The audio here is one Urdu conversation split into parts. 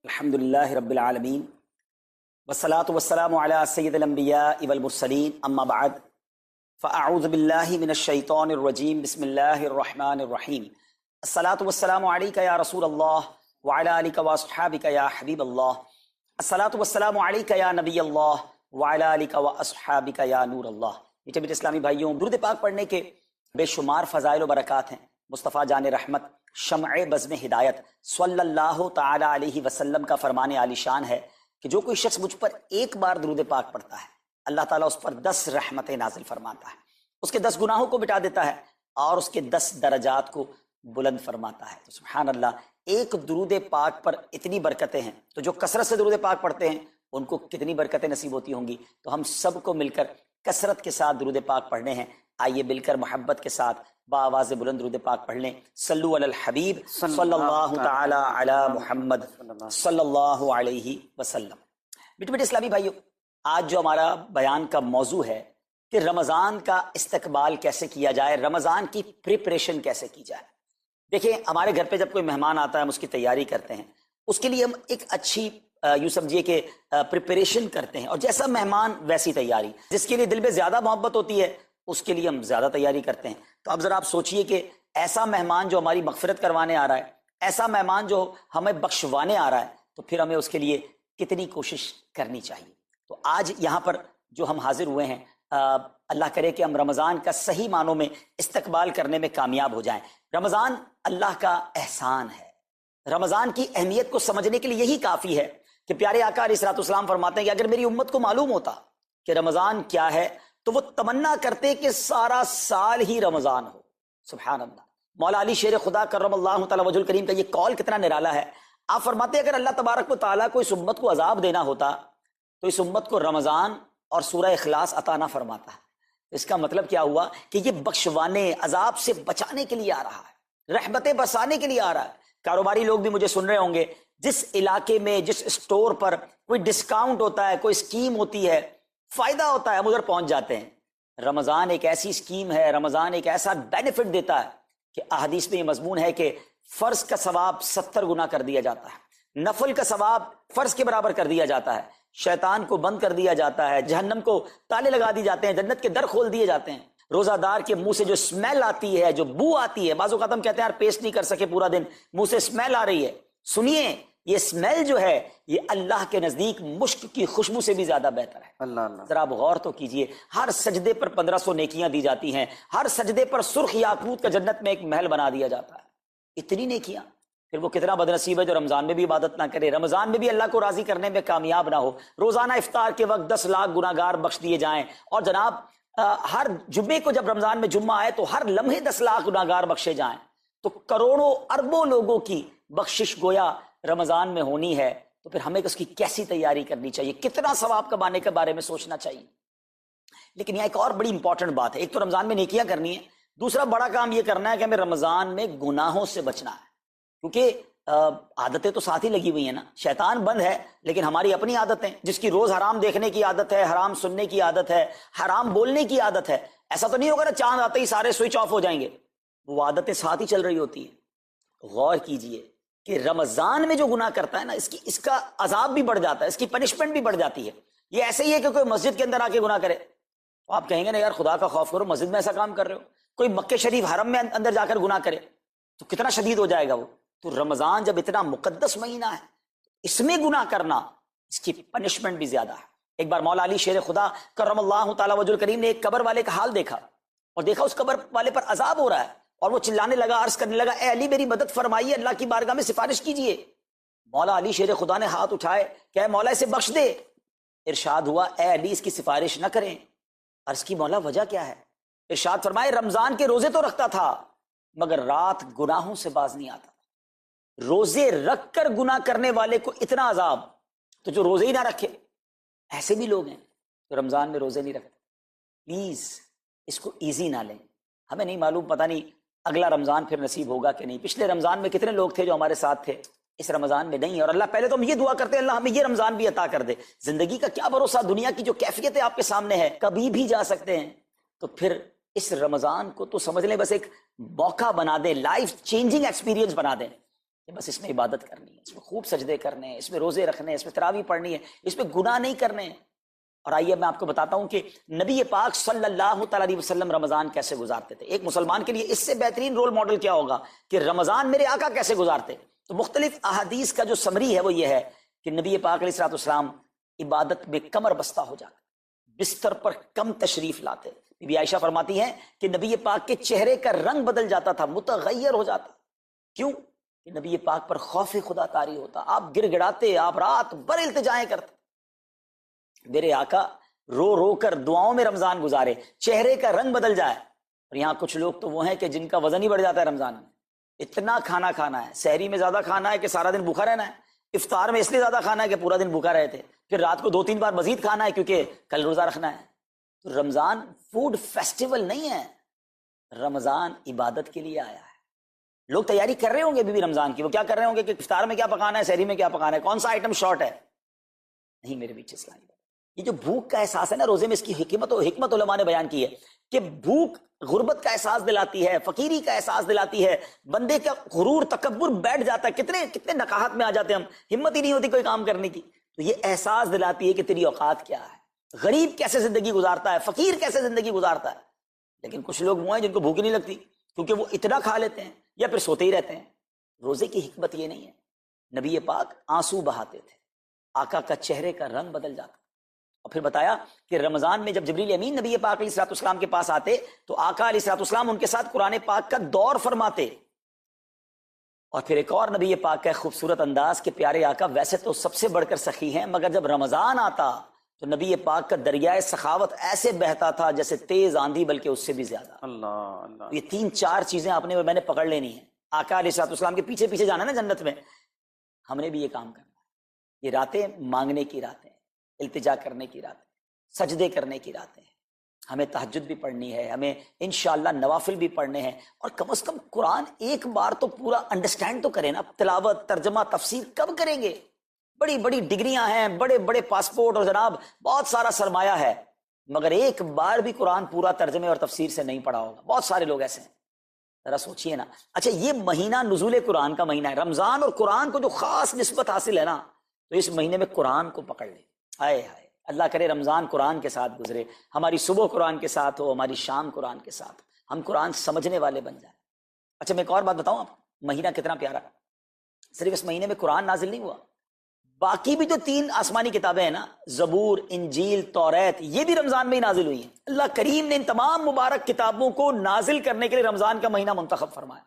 الحمدللہ رب العالمین والصلاة والسلام علی سید الانبیاء والمرسلین اما بعد فاعوذ باللہ من الشیطان الرجیم بسم اللہ الرحمن الرحیم الصلاة والسلام علیک یا رسول اللہ وعلی آلک واصحابک یا حبیب اللہ الصلاة والسلام علیک یا نبی اللہ وعلی آلک واصحابک یا نور اللہ۔ میٹھے میٹھے اسلامی بھائیوں، درود پاک پڑھنے کے بے شمار فضائل و برکات ہیں۔ مصطفیٰ جان رحمت شمع بزم ہدایت صلی اللہ تعالی علیہ وسلم کا فرمان عالی شان ہے کہ جو کوئی شخص مجھ پر ایک بار درود پاک پڑھتا ہے، اللہ تعالیٰ اس پر 10 رحمتیں نازل فرماتا ہے، اس کے 10 گناہوں کو مٹا دیتا ہے اور اس کے 10 درجات کو بلند فرماتا ہے۔ تو سبحان اللہ، ایک درود پاک پر اتنی برکتیں ہیں، تو جو کثرت سے درود پاک پڑھتے ہیں ان کو کتنی برکتیں نصیب ہوتی ہوں گی۔ تو ہم سب کو مل کر کثرت کے ساتھ درود پاک پڑھنے ہیں۔ آئیے مل کر محبت کے ساتھ بآواز بلند درود پاک پڑھ لیں۔ صلو علی الحبیب صلی اللہ تعالی علی محمد صلی اللہ علیہ وسلم۔ میٹھے میٹھے اسلامی بھائیو، آج جو ہمارا بیان کا موضوع ہے کہ رمضان کا استقبال کیسے کیا جائے، رمضان کی پریپریشن کیسے کی جائے۔ دیکھیں، ہمارے گھر پہ جب کوئی مہمان آتا ہے ہم اس کی تیاری کرتے ہیں، اس کے لیے ہم ایک اچھی یوں سمجھیے کہ پریپریشن کرتے ہیں، اور جیسا مہمان ویسی تیاری۔ جس کے لیے دل میں زیادہ محبت ہوتی ہے اس کے لیے ہم زیادہ تیاری کرتے ہیں۔ تو اب ذرا آپ سوچئے کہ ایسا مہمان جو ہماری مغفرت کروانے آ رہا ہے، ایسا مہمان جو ہمیں بخشوانے آ رہا ہے، تو پھر ہمیں اس کے لیے کتنی کوشش کرنی چاہیے۔ تو آج یہاں پر جو ہم حاضر ہوئے ہیں، اللہ کرے کہ ہم رمضان کا صحیح معنوں میں استقبال کرنے میں کامیاب ہو جائیں۔ رمضان اللہ کا احسان ہے۔ رمضان کی اہمیت کو سمجھنے کے لیے یہی کافی ہے کہ پیارے آقا علیہ الصلوۃ والسلام فرماتے ہیں کہ اگر میری امت کو معلوم ہوتا کہ رمضان کیا ہے تو وہ تمنا کرتے کہ سارا سال ہی رمضان ہو۔ سبحان اللہ۔ مولا علی شیر خدا کرم اللہ تعالی وجہ الکریم کا یہ قول کتنا نرالا ہے۔ آپ فرماتے ہیں اگر اللہ تبارک و تعالیٰ کو اس امت کو عذاب دینا ہوتا تو اس امت کو رمضان اور سورہ اخلاص عطا نہ فرماتا۔ اس کا مطلب کیا ہوا کہ یہ بخشوانے، عذاب سے بچانے کے لیے آ رہا ہے، رحمتیں برسانے کے لیے آ رہا ہے۔ کاروباری لوگ بھی مجھے سن رہے ہوں گے، جس علاقے میں جس اسٹور پر کوئی ڈسکاؤنٹ ہوتا ہے، کوئی اسکیم ہوتی ہے، فائدہ ہوتا ہے، ہم ادھر پہنچ جاتے ہیں۔ رمضان ایک ایسی اسکیم ہے، رمضان ایک ایسا بینیفٹ دیتا ہے کہ احادیث میں یہ مضمون ہے کہ فرض کا ثواب 70 گنا کر دیا جاتا ہے، نفل کا ثواب فرض کے برابر کر دیا جاتا ہے، شیطان کو بند کر دیا جاتا ہے، جہنم کو تالے لگا دی جاتے ہیں، جنت کے در کھول دیے جاتے ہیں۔ روزہ دار کے منہ سے جو اسمیل آتی ہے، جو بو آتی ہے، بعض اوقات ہم کہتے ہیں یار پیسٹ نہیں کر سکے پورا دن، منہ سے اسمیل آ رہی ہے، سنیے یہ اسمیل جو ہے یہ اللہ کے نزدیک مشک کی خوشبو سے بھی زیادہ بہتر ہے۔ اللہ اللہ۔ ذرا آپ غور تو کیجئے، ہر سجدے پر 1500 نیکیاں دی جاتی ہیں، ہر سجدے پر سرخ یاقوت کا جنت میں ایک محل بنا دیا جاتا ہے۔ اتنی نیکیاں، پھر وہ کتنا بدنصیب ہے جو رمضان میں بھی عبادت نہ کرے، رمضان میں بھی اللہ کو راضی کرنے میں کامیاب نہ ہو۔ روزانہ افطار کے وقت 10 لاکھ گناہگار بخش دیے جائیں، اور جناب ہر جمعے کو جب رمضان میں جمعہ آئے تو ہر لمحے 10 لاکھ گناہگار بخشے جائیں، تو کروڑوں اربوں لوگوں کی بخشش گویا رمضان میں ہونی ہے۔ تو پھر ہمیں اس کی کیسی تیاری کرنی چاہیے، کتنا ثواب کمانے کے بارے میں سوچنا چاہیے۔ لیکن یہاں ایک اور بڑی امپورٹنٹ بات ہے، ایک تو رمضان میں نیکیاں کرنی ہے، دوسرا بڑا کام یہ کرنا ہے کہ ہمیں رمضان میں گناہوں سے بچنا ہے، کیونکہ عادتیں تو ساتھ ہی لگی ہوئی ہیں نا۔ شیطان بند ہے لیکن ہماری اپنی عادتیں، جس کی روز حرام دیکھنے کی عادت ہے، حرام سننے کی عادت ہے، حرام بولنے کی عادت ہے، ایسا تو نہیں ہوگا نا چاند آتے ہی سارے سوئچ آف ہو جائیں گے، وہ عادتیں ساتھ ہی چل رہی ہوتی ہیں۔ غور کیجئے کہ رمضان میں جو گناہ کرتا ہے نا، اس کا عذاب بھی بڑھ جاتا ہے، اس کی پنشمنٹ بھی بڑھ جاتی ہے۔ یہ ایسے ہی ہے کہ کوئی مسجد کے اندر آ کے گناہ کرے تو آپ کہیں گے نا یار خدا کا خوف کرو، مسجد میں ایسا کام کر رہے ہو۔ کوئی مکہ شریف حرم میں اندر جا کر گناہ کرے تو کتنا شدید ہو جائے گا وہ۔ تو رمضان جب اتنا مقدس مہینہ ہے، اس میں گناہ کرنا، اس کی پنشمنٹ بھی زیادہ ہے۔ ایک بار مولا علی شیر خدا کرم اللہ تعالی وجہ الکریم نے ایک قبر والے کا حال دیکھا، اور دیکھا اس قبر والے پر عذاب ہو رہا ہے، اور وہ چلانے لگا، عرض کرنے لگا اے علی میری مدد فرمائیے، اللہ کی بارگاہ میں سفارش کیجئے۔ مولا علی شیر خدا نے ہاتھ اٹھائے کہ اے مولا اسے بخش دے۔ ارشاد ہوا اے علی اس کی سفارش نہ کریں۔ عرض کی مولا وجہ کیا ہے؟ ارشاد فرمائے رمضان کے روزے تو رکھتا تھا مگر رات گناہوں سے باز نہیں آتا۔ روزے رکھ کر گناہ کرنے والے کو اتنا عذاب، تو جو روزے ہی نہ رکھے، ایسے بھی لوگ ہیں جو رمضان میں روزے نہیں رکھتے۔ پلیز اس کو ایزی نہ لیں۔ ہمیں نہیں معلوم، پتہ نہیں اگلا رمضان پھر نصیب ہوگا کہ نہیں۔ پچھلے رمضان میں کتنے لوگ تھے جو ہمارے ساتھ تھے، اس رمضان میں نہیں۔ اور اللہ پہلے تو ہم یہ دعا کرتے ہیں اللہ ہمیں یہ رمضان بھی عطا کر دے۔ زندگی کا کیا بھروسہ، دنیا کی جو کیفیت آپ کے سامنے ہے کبھی بھی جا سکتے ہیں، تو پھر اس رمضان کو تو سمجھ لیں بس ایک موقع بنا دیں، لائف چینجنگ ایکسپیرینس بنا دیں کہ بس اس میں عبادت کرنی ہے، اس میں خوب سجدے کرنے ہیں، اس میں روزے رکھنے ہیں، اس میں تراویح پڑھنی ہے، اس میں گناہ نہیں کرنے ہیں۔ اور آئیے میں آپ کو بتاتا ہوں کہ نبی پاک صلی اللہ تعالیٰ علیہ وسلم رمضان کیسے گزارتے تھے۔ ایک مسلمان کے لیے اس سے بہترین رول ماڈل کیا ہوگا کہ رمضان میرے آقا کیسے گزارتے۔ تو مختلف احادیث کا جو سمری ہے وہ یہ ہے کہ نبی پاک علیہ السلام عبادت میں کمر بستہ ہو جاتے، بستر پر کم تشریف لاتے۔ بی بی عائشہ فرماتی ہیں کہ نبی پاک کے چہرے کا رنگ بدل جاتا تھا، متغیر ہو جاتا۔ کیوں؟ کہ نبی پاک پر خوف خدا طاری ہوتا، آپ گر گڑاتے، آپ رات بھر التجائیں کرتے۔ میرے آقا رو رو کر دعاؤں میں رمضان گزارے، چہرے کا رنگ بدل جائے۔ اور یہاں کچھ لوگ تو وہ ہیں کہ جن کا وزن ہی بڑھ جاتا ہے رمضان میں، اتنا کھانا کھانا ہے، سحری میں زیادہ کھانا ہے کہ سارا دن بھوکا رہنا ہے، افطار میں اس لیے زیادہ کھانا ہے کہ پورا دن بھوکا رہے تھے، پھر رات کو 2-3 بار مزید کھانا ہے کیونکہ کل روزہ رکھنا ہے۔ تو رمضان فوڈ فیسٹیول نہیں ہے، رمضان عبادت کے لیے آیا ہے۔ لوگ تیاری کر رہے ہوں گے ابھی بھی رمضان کی، وہ کیا کر رہے ہوں گے کہ افطار میں کیا پکانا ہے، سحری میں کیا پکانا ہے، کون سا آئٹم شارٹ ہے۔ نہیں میرے بیچ اسلامی بات، یہ جو بھوک کا احساس ہے نا روزے میں، اس کی حکمت علماء نے بیان کی ہے کہ بھوک غربت کا احساس دلاتی ہے، فقیری کا احساس دلاتی ہے، بندے کا غرور تکبر بیٹھ جاتا ہے، کتنے نکاہت میں آ جاتے ہیں ہم، ہمت ہی نہیں ہوتی کوئی کام کرنے کی۔ تو یہ احساس دلاتی ہے کہ تیری اوقات کیا ہے، غریب کیسے زندگی گزارتا ہے، فقیر کیسے زندگی گزارتا ہے۔ لیکن کچھ لوگ وہ ہیں جن کو بھوک نہیں لگتی کیونکہ وہ اتنا کھا لیتے ہیں یا پھر سوتے ہی رہتے ہیں۔ روزے کی حکمت یہ نہیں ہے، نبی پاک آنسو بہاتے تھے، آقا کا چہرے کا رنگ بدل جاتا۔ اور پھر بتایا کہ رمضان میں جب جبریل امین نبی پاک علیہ السلام کے پاس آتے تو آقا علیہ السلام ان کے ساتھ قرآن پاک کا دور فرماتے۔ اور پھر ایک اور نبی پاک کا خوبصورت انداز کہ پیارے آقا ویسے تو سب سے بڑھ کر سخی ہیں، مگر جب رمضان آتا تو نبی پاک کا دریائے سخاوت ایسے بہتا تھا جیسے تیز آندھی، بلکہ اس سے بھی زیادہ۔ اللہ، یہ 3-4 چیزیں آپ نے میں نے پکڑ لینی ہیں۔ آقا علیہ السلام کے پیچھے پیچھے جانا نا جنت میں، ہم نے بھی یہ کام کرنا ہے۔ یہ راتیں مانگنے کی راتیں، التجا کرنے کی راتیں، سجدے کرنے کی راتیں، ہمیں تہجد بھی پڑھنی ہے، ہمیں انشاءاللہ نوافل بھی پڑھنے ہیں، اور کم از کم قرآن ایک بار تو پورا انڈرسٹینڈ تو کریں نا۔ تلاوت، ترجمہ، تفسیر کب کریں گے؟ بڑی بڑی ڈگریاں ہیں، بڑے بڑے پاسپورٹ اور جناب بہت سارا سرمایہ ہے، مگر ایک بار بھی قرآن پورا ترجمے اور تفسیر سے نہیں پڑھا ہوگا۔ بہت سارے لوگ ایسے ہیں، ذرا سوچئے نا۔ اچھا یہ مہینہ نزول قرآن کا مہینہ ہے، رمضان اور قرآن کو جو خاص نسبت حاصل ہے نا، تو اس مہینے میں قرآن کو پکڑ لیں۔ ہائے ہائے، اللہ کرے رمضان قرآن کے ساتھ گزرے، ہماری صبح قرآن کے ساتھ ہو، ہماری شام قرآن کے ساتھ، ہم قرآن سمجھنے والے بن جائیں۔ اچھا میں ایک اور بات بتاؤں آپ، مہینہ کتنا پیارا ہے۔ صرف اس مہینے میں قرآن نازل نہیں ہوا، باقی بھی جو 3 آسمانی کتابیں ہیں نا، زبور، انجیل، توریت، یہ بھی رمضان میں ہی نازل ہوئی ہیں۔ اللہ کریم نے ان تمام مبارک کتابوں کو نازل کرنے کے لیے رمضان کا مہینہ منتخب فرمایا۔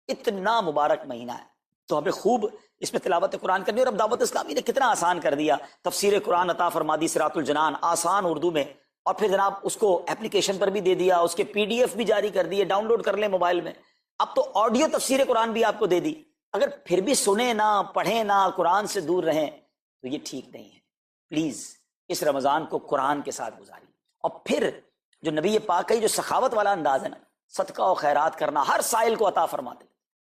اتنا مبارک مہینہ ہے تو ہمیں خوب اس میں تلاوت قرآن کرنی۔ اور اب دعوت اسلامی نے کتنا آسان کر دیا، تفسیر قرآن عطا فرما دی صراط الجنان آسان اردو میں، اور پھر جناب اس کو اپلیکیشن پر بھی دے دیا، اس کے PDF بھی جاری کر دیے، ڈاؤن لوڈ کر لیں موبائل میں۔ اب تو آڈیو تفسیر قرآن بھی آپ کو دے دی۔ اگر پھر بھی سنیں نہ، پڑھیں نہ، قرآن سے دور رہیں تو یہ ٹھیک نہیں ہے۔ پلیز اس رمضان کو قرآن کے ساتھ گزاری۔ اور پھر جو نبی پاک کا جو سخاوت والا انداز ہے نا، صدقہ و خیرات کرنا، ہر سائل کو عطا فرماتے،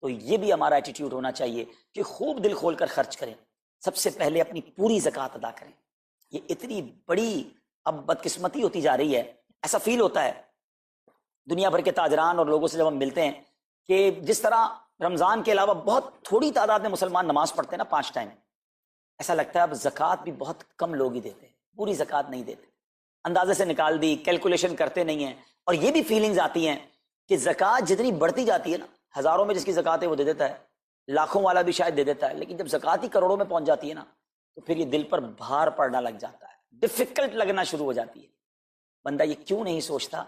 تو یہ بھی ہمارا ایٹیٹیوڈ ہونا چاہیے کہ خوب دل کھول کر خرچ کریں۔ سب سے پہلے اپنی پوری زکوٰۃ ادا کریں۔ یہ اتنی بڑی اب بدقسمتی ہوتی جا رہی ہے، ایسا فیل ہوتا ہے دنیا بھر کے تاجران اور لوگوں سے جب ہم ملتے ہیں کہ جس طرح رمضان کے علاوہ بہت تھوڑی تعداد میں مسلمان نماز پڑھتے ہیں نا 5 ٹائم، ایسا لگتا ہے اب زکوٰۃ بھی بہت کم لوگ ہی دیتے ہیں، پوری زکوٰۃ نہیں دیتے، اندازے سے نکال دی، کیلکولیشن کرتے نہیں ہیں۔ اور یہ بھی فیلنگز آتی ہیں کہ زکوٰۃ جتنی بڑھتی جاتی ہے نا، ہزاروں میں جس کی زکوٰۃ ہے وہ دے دیتا ہے، لاکھوں والا بھی شاید دے دیتا ہے، لیکن جب زکوٰۃ ہی کروڑوں میں پہنچ جاتی ہے نا، تو پھر یہ دل پر بھار پڑنا لگ جاتا ہے، ڈیفیکلٹ لگنا شروع ہو جاتی ہے۔ بندہ یہ کیوں نہیں سوچتا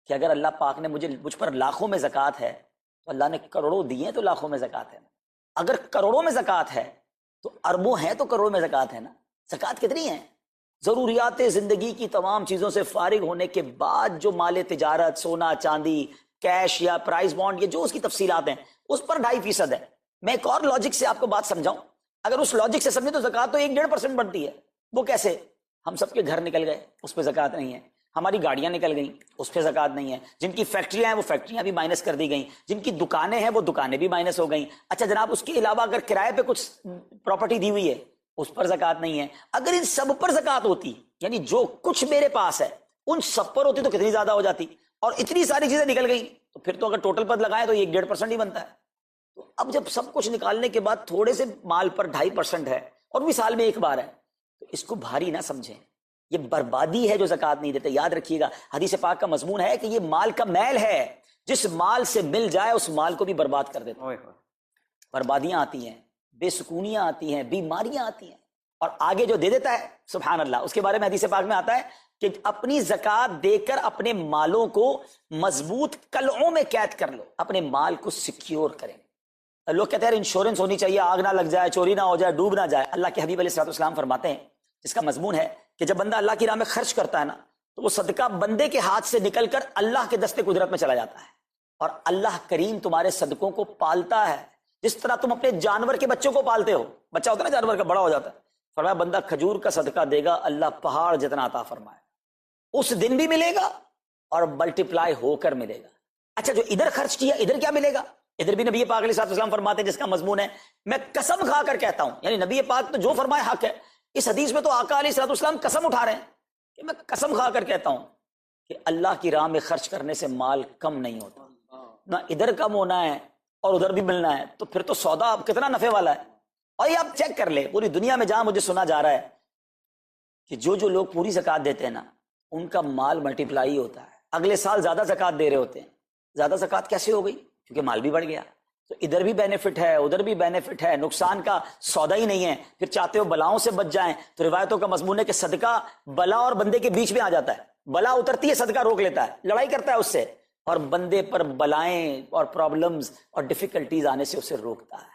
کہ اگر اللہ پاک نے مجھ پر لاکھوں میں زکوٰۃ ہے تو اللہ نے کروڑوں دیے تو لاکھوں میں زکوٰۃ ہے، اگر کروڑوں میں زکوٰۃ ہے تو اربوں ہیں تو کروڑوں میں زکوٰۃ ہے نا۔ زکوٰۃ کتنی ہے؟ ضروریات زندگی کی تمام چیزوں سے فارغ ہونے کے بعد جو مال تجارت، سونا چاندی، کیش یا پرائز بانڈ، یہ جو اس کی تفصیلات ہیں، اس پر 2.5% ہے۔ میں ایک اور لاجک سے آپ کو بات سمجھاؤں، اگر اس لاجک سے سمجھیں تو زکوٰۃ تو 1-1.5% بنتی ہے۔ وہ کیسے؟ ہم سب کے گھر نکل گئے، اس پہ زکوٰۃ نہیں ہے، ہماری گاڑیاں نکل گئیں، اس پہ زکوٰۃ نہیں ہے، جن کی فیکٹریاں ہیں وہ فیکٹریاں بھی مائنس کر دی گئیں، جن کی دکانیں ہیں وہ دکانیں بھی مائنس ہو گئیں۔ اچھا جناب اس کے علاوہ اگر کرائے پہ کچھ پراپرٹی دی ہوئی ہے اس پر زکوٰۃ نہیں ہے۔ اگر ان سب پر زکوٰۃ ہوتی، یعنی جو کچھ میرے پاس ہے ان سب پر ہوتی تو کتنی زیادہ ہو جاتی، اور اتنی ساری چیزیں نکل گئی تو پھر تو اگر ٹوٹل پر لگائیں تو یہ 1.5% ہی بنتا ہے۔ تو اب جب سب کچھ نکالنے کے بعد تھوڑے سے مال پر 2.5% ہے اور بھی سال میں ایک بار ہے، تو اس کو بھاری نہ سمجھیں، یہ بربادی ہے جو زکوٰۃ نہیں دیتے۔ یاد رکھیے گا حدیث پاک کا مضمون ہے کہ یہ مال کا میل ہے، جس مال سے مل جائے اس مال کو بھی برباد کر دیتا ہے۔ بربادیاں آتی ہیں، بے سکونیاں آتی ہیں، بیماریاں آتی ہیں، اور آگے جو دے دیتا ہے سبحان اللہ، اس کے بارے میں حدیث پاک میں آتا ہے کہ اپنی زکوٰۃ دے کر اپنے مالوں کو مضبوط قلعوں میں قید کر لو، اپنے مال کو سیکیور کریں۔ لوگ کہتے ہیں انشورنس ہونی چاہیے، آگ نہ لگ جائے، چوری نہ ہو جائے، ڈوب نہ جائے۔ اللہ کے حبیب علیہ الصلوۃ والسلام فرماتے ہیں، جس کا مضمون ہے کہ جب بندہ اللہ کی راہ میں خرچ کرتا ہے نا، تو وہ صدقہ بندے کے ہاتھ سے نکل کر اللہ کے دستے قدرت میں چلا جاتا ہے، اور اللہ کریم تمہارے صدقوں کو پالتا ہے جس طرح تم اپنے جانور کے بچوں کو پالتے ہو۔ بچہ ہوتا ہے نا جانور کا، بڑا ہو جاتا ہے، فرمایا بندہ کھجور کا صدقہ دے گا، اللہ پہاڑ جتنا عطا فرمائے، اس دن بھی ملے گا اور ملٹیپلائی ہو کر ملے گا۔ اچھا جو ادھر خرچ کیا ادھر کیا ملے گا؟ ادھر بھی نبی پاک علیہ الصلوۃ والسلام فرماتے ہیں، جس کا مضمون ہے میں قسم کھا کر کہتا ہوں، یعنی نبی پاک تو جو فرمائے حق ہے۔ اس حدیث میں تو آقا علیہ الصلوۃ والسلام قسم اٹھا رہے ہیں کہ میں قسم کھا کر کہتا ہوں کہ اللہ کی راہ میں خرچ کرنے سے مال کم نہیں ہوتا، نہ ادھر کم ہونا ہے اور ادھر بھی ملنا ہے، تو پھر تو سودا اب کتنا نفع والا ہے۔ اور یہ آپ چیک کر لیں پوری دنیا میں، جہاں مجھے سنا جا رہا ہے کہ جو لوگ پوری زکوٰۃ دیتے ہیں نا، ان کا مال ملٹیپلائی ہوتا ہے، اگلے سال زیادہ زکوٰۃ دے رہے ہوتے ہیں۔ زیادہ زکوٰۃ کیسے ہو گئی؟ کیونکہ مال بھی بڑھ گیا، تو ادھر بھی بینیفٹ ہے ادھر بھی بینیفٹ ہے، نقصان کا سودا ہی نہیں ہے۔ پھر چاہتے ہو بلاؤں سے بچ جائیں، تو روایتوں کا مضمون ہے کہ صدقہ بلا اور بندے کے بیچ میں آ جاتا ہے، بلا اترتی ہے صدقہ روک لیتا ہے، لڑائی کرتا ہے اس سے، اور بندے پر بلائیں اور پرابلمز اور ڈیفیکلٹیز آنے سے اسے روکتا ہے۔